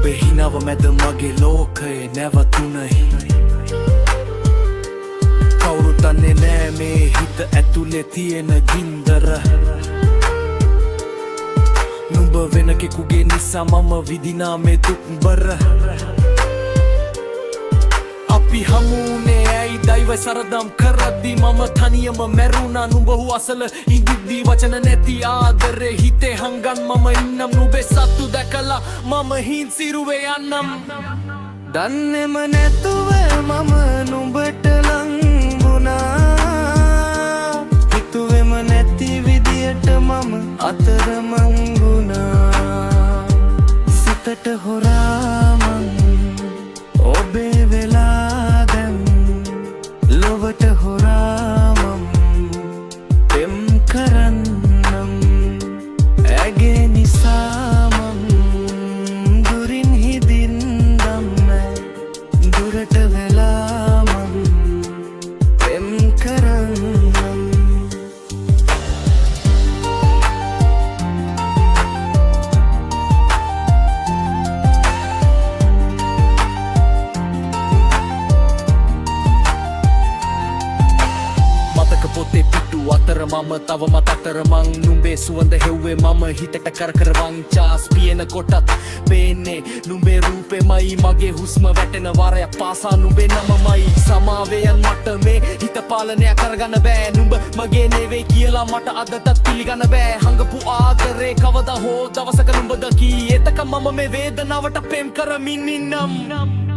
නුඹේ හිනාව මැද මගේ ලෝකය නැවතුණයි කවුරුත් දන්නේ නෑ මේ හිත ඇතුලේ තියෙන ගින්දර නුඹ වෙන කෙකුගේ නිසා මම විඳිනා මේ දුක්බර අපි හමුුනේ ඇයි දෛව සරදම් කරද්දි මම තනියම මැරුණා නුඹ හු අසල ඉඳිද්දී වචන නැති ආදරේ හිතේ හංගන් මම ඉන්නම් නුඹේ සත්තු දැකලා මම හින්සිරුවේ යන්නම් දන්නේම නැතුව මම නුඹට ලං වුණා හිතුවේම නැති විදියට මම අතරමං වුණා සිතට හොරා මං ඔබේ වෙලා දැන් ලොවට හොරා මම පෙම් කරන්නම් ඇගේ නිසා මම දුරින් හිදින්නම් දුරට වෙලා මම පෙම් කරන්නම් පොතේ පිටු අතර මම තවමත් අතරමං නුඹේ සුවඳ හෙව්වේ මම හිතට කරකර වංචාස් පියන කොටත් පේන්නේ නුඹේ රූපෙමයි මගේ හුස්ම වැටෙන වරයක් පාසා නුඹේ නමමයි සමාවයන් මට මේ හිත පාලනය කරගන්න බෑ නුඹ මගේ නෙවෙයි කියලා මට අදටත් පිළිගන්න බෑ හංගපු ආදරේ කවදා හෝ දවසක නුඹ දකී එතක මම මේ වේදනාවට පෙම් කරමින් ඉන්නම්